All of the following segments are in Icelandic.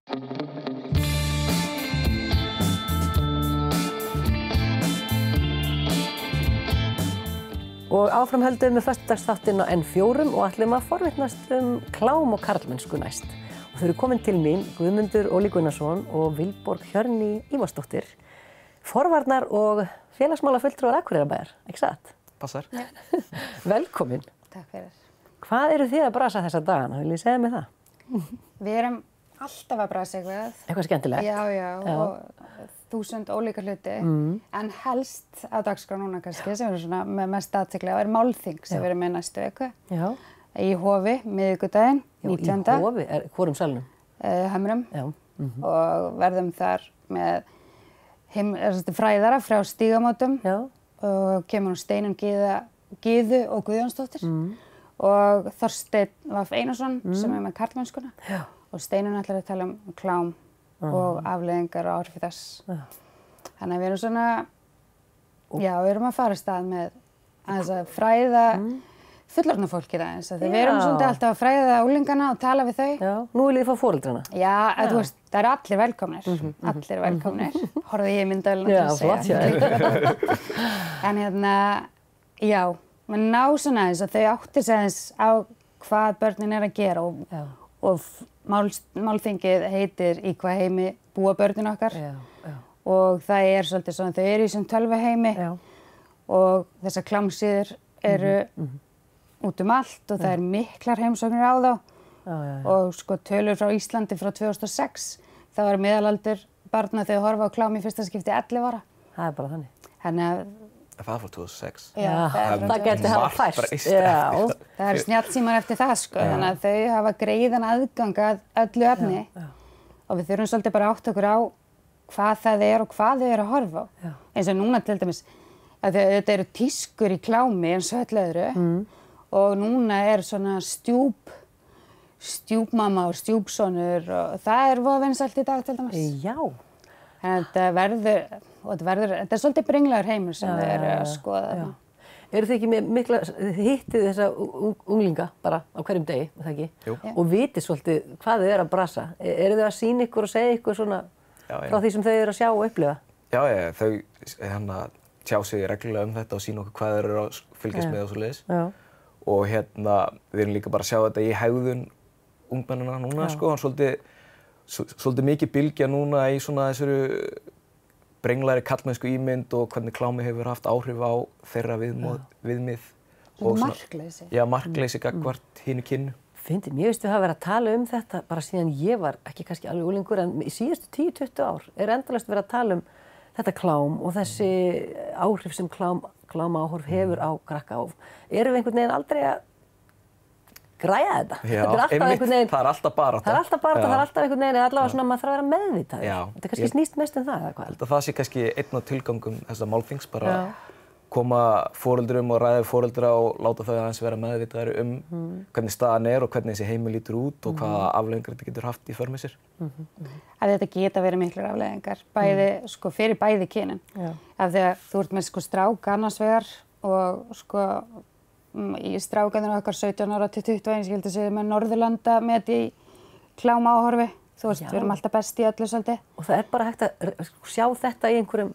Og áfram höldum við föstudagsþáttinn á N4 og ætlum að forvitnast klám og karlmennsku næst. Og þau eru komin til mín, Guðmundur Óli Gunnarsson og Vilborg Hjörný Ívarsdóttir, forvarnar og félagsmálafulltrúar Akureyrarbæjar, ekki satt? Passar. Ja. Velkomin. Takk fyrir. Hvað eru þið að brasa þessa dagana? Viljið segja mér það? Við erum alltaf að brasa eitthvað. Eitthvað skemmtilegt? Já, og 1000 ólíka hluti, en helst á dagskrá núna kannski, sem er svona með mest athygli og er málþing sem við erum með næstu viku. Já. Í Hofi, miðvikudaginn, 19. Í Hofi? Hvorum salnum? Hömrum. Já. Og verðum þar með fræðara frá Stígamótum. Já. Og kemur hún Steinunn Gyðu og Guðjónsdóttir. Og Þorsteinn Vaff Einarsson sem er með karlmennskuna. Já. Og Steinunn ætlar að tala klám og afleiðingar og áhrif þess. Þannig að við erum svona, já, við erum að fara af stað með að fræða fullorðna fólkið aðeins. Við erum svolítið alltaf að fræða úlingana og tala við þau. Já, nú viljið þið fá foreldrana. Já, þú veist, það eru allir velkomnir. Allir velkomnir. Horfði ég myndavélina til að segja. Já, flott, já. En já, maður ná svona aðeins að þau áttir sig aðeins á hvað börnin er að gera og málþingið heitir Í hvað heimi búa börnin okkar. Og það er svolítið svona, þau eru í þessum tölvuheimi og þessar klámsíður eru út allt og það er miklar heimsóknir á þá. Og sko tölur frá Íslandi frá 2006, það var meðalaldur barna þegar horfa á klám í fyrsta skipti 11 ára. Það er bara þannig. Þannig að það var frá 2006. Já, það geti hafa færst. Það eru snjallsímar eftir það, sko, þannig að þau hafa greiðan aðgang að öllu efni og við þurfum svolítið bara að átta okkur á hvað það er og hvað þau eru að horfa á. Eins og núna til dæmis, að þetta eru tískur í klámi eins og öllu öðru og núna er svona stjúpmamma og stjúpsonur og það er voða vinsælt í dag til dæmis. Já. Þetta er svolítið brenglegur heimur sem þau eru að skoða þarna. Eru þið ekki með mikla, þið hittið þessa unglinga bara á hverjum degi, það ekki? Jú. Og vitið svolítið hvað þau eru að brasa. Eru þau að sýna ykkur og segja ykkur svona frá því sem þau eru að sjá og upplifa? Já, þau tjá sig reglulega þetta og sýna okkur hvað þau eru að fylgjast með og svoleiðis. Og við erum líka bara að sjá þetta í hegðun ungmennina núna, sko. Svolítið mikið bylgja núna í svona þessari brenglegri karlmennsku ímynd og hvernig klámi hefur haft áhrif á þeirra viðmið. Og markleysi. Já, markleysi gagnvart hinu kynnu. Fyndið, mér finnst við hafa verið að tala um þetta bara síðan ég var, ekki kannski alveg unglingur, en í síðustu 10-20 ár er endalaust verið að tala um þetta klám og þessi áhrif sem klámaáhorf hefur á krakka. Erum við einhvern veginn aldrei að græja þetta? Já, einmitt, það er alltaf barátta. Það er alltaf barátta, það er alltaf einhvern veginn, allavega svona maður þarf að vera meðvitaður. Þetta kannski snýst mest það, eða hvað? Ég held að það sé kannski einn af tilgangum þessa málþings, bara koma foreldrum og ræða við foreldra og láta þau aðeins vera meðvitaðir hvernig staðan er og hvernig þessi heimur lítur út og hvaða afleiðingar þetta getur haft í för með sér. Að þetta geta verið miklar afleiðingar, sko fyrir bæði kynin. Af því að þú ert með sko strák annars vegar og sko í strákarnir okkar 17 ára til 21, ég held að segja með Norðurlanda með í klámaáhorfi. Þú veist, við erum alltaf best í öllu svolítið. Og það er bara hægt að sjá þetta í einhverjum...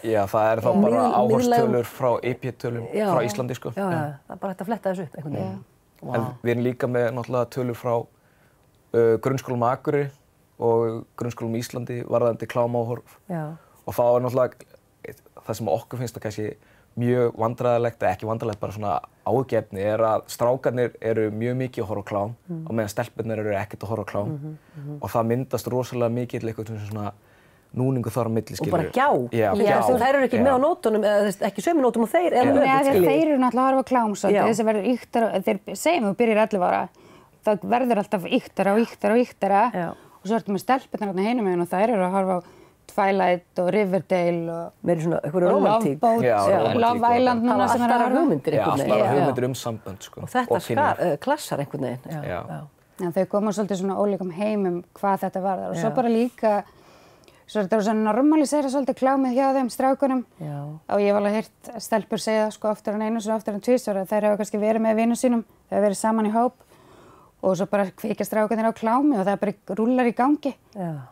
Já, það er þá bara áhorfstölur frá IP-tölum frá Íslandi, sko. Já, það er bara hægt að fletta þessu upp einhvern veginn. En við erum líka með náttúrulega tölur frá grunnskólum á Akureyri og grunnskólum í Íslandi varðandi klámaáhorf. Og það er náttúrulega það sem okkur finnst að kannski mjög vandræðalegt, ekki vandræðalegt, bara svona ágefni er að strákarnir eru mjög mikið að horfa á klám og meðan stelpurnar eru ekkert að horfa á klám og það myndast rosalega mikið eitthvað svona núningu þar á milli, skilur. Og bara gjá. Já, þær eru ekki með á nótunum, eða ekki sömu nótum og þeir eru með, skilur. Þeir eru náttúrulega að horfa á klám svolítið, þess að verður ýktara, þeir segjum þú byrjir 11 ára, það verður alltaf ýktara og svo ertu með stelpurnar hérna hinum megin og þær eru að horfa á Twilight og Riverdale og meiri svona eitthvað romantík. Love Island núna sem er að horfa. Hugmyndir einhvern veginn. Já, hugmyndir sambönd, sko. Og þetta klassar einhvern veginn. Já. Þau koma svolítið svona ólíkum heimum hvað þetta varðar og svo bara líka svo þetta er svona normalisera svolítið klámið hjá þeim strákunum. Og ég hef alveg heyrt stelpur segja sko oftar en einu sinni, oftar en tvisvar að þær hafa kannski verið með vinum sínum, þau hafa verið saman í hóp og svo bara kveikja strákarnir á klámi og það bara rúllar í gangi.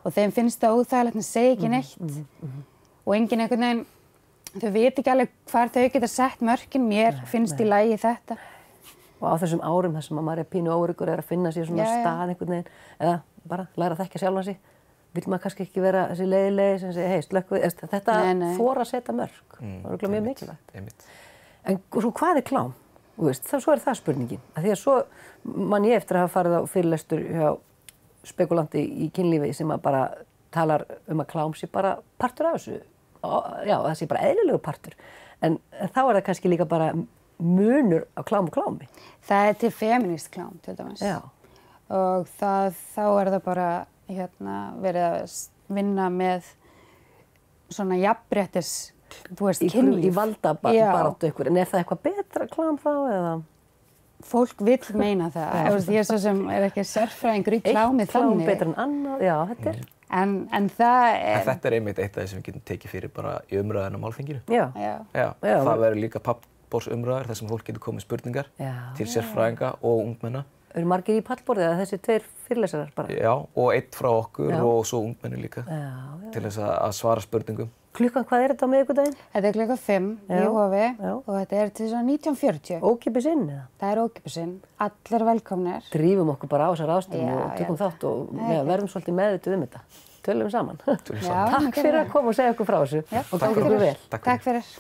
Og þeim finnst það óþægilegt að segja ekki neitt. Og enginn einhvern veginn, þau veit ekki alveg hvar þau geta sett mörkin, mér finnst í lagi þetta. Og á þessum árum þar sem að maður pínu óryggur að finna sér svona stað einhvern veginn, eða bara læra að þekkja sjálfan sig, vill maður kannski ekki vera þessi leiðilegi sem segir, hei, slökku, þetta þora að setja mörk, það er mjög mikilvægt. En svo hvað er klám? Svo er það spurningin, af því að svo man ég eftir að hafa farið á fyrirlestur hjá spekulanti í kynlífi sem að bara talar að klám sé bara partur af þessu, já, það sé bara eðlilegur partur, en þá er það kannski líka bara munur á klám og klámi. Það er til feminist klám, til dæmis. Já. Og þá er það bara verið að vinna með svona jafnréttis, þú veist, kynlíf. Í valdabaráttu ykkur, en er það eitthvað betra klám þá, eða? Fólk vill meina það. Ég er svo sem er ekki sérfræðingur í klámi þannig. Klám betra en annað, já, þetta er. En það er... En þetta er einmitt eitt af því sem við getum tekið fyrir bara í umræðinu á málþinginu. Já. Það verður líka pallborðsumræður þar sem fólk getur komið spurningar til sérfræðinga og ungmenna. Eru margir í pallborðið eða þessi tveir fyrirlesarar bara? Já, og einn frá okkur og svo ungmenni líka til þess að svara spurningum. Klukkan, hvað er þetta á miðvikudaginn? Þetta er klukkan 5 í Hofi og þetta er til svona 19:40. Ókeypis inn eða? Það er ókeypis inn, allir velkomnir. Drífum okkur bara á þessar ráðstefnu og tökum þátt og verðum svolítið meðvituð þetta. Tölum saman. Takk fyrir að koma og segja okkur frá þessu og gangi ykkur vel. Takk fyrir.